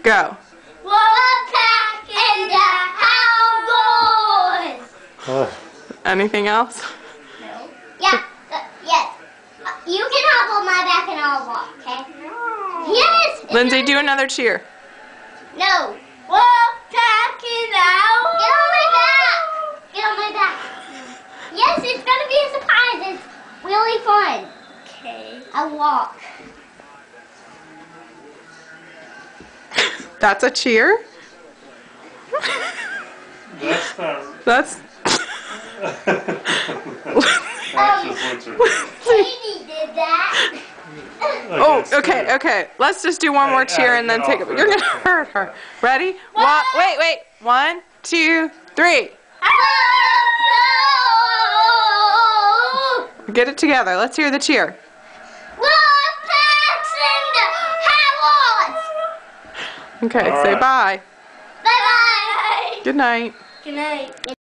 Go. Wolfpack and the Cowboys. Anything else? No. Yeah. Yes. You can hop on my back and I'll walk. Okay. No. Yes. Lindsay, do another cheer. No. Wolfpack and out. Get on my back. Get on my back. Yes, it's gonna be a surprise. It's really fun. Okay. I'll walk. That's a cheer? That's not. That's... Katie did that. Oh, okay. Let's just do one more cheer and then take it. You're gonna hurt her. Ready? Wait. 1, 2, 3. Get it together. Let's hear the cheer. Wolfpacks and the Cowboys. Okay, All say right. bye. Bye bye. Good night. Good night.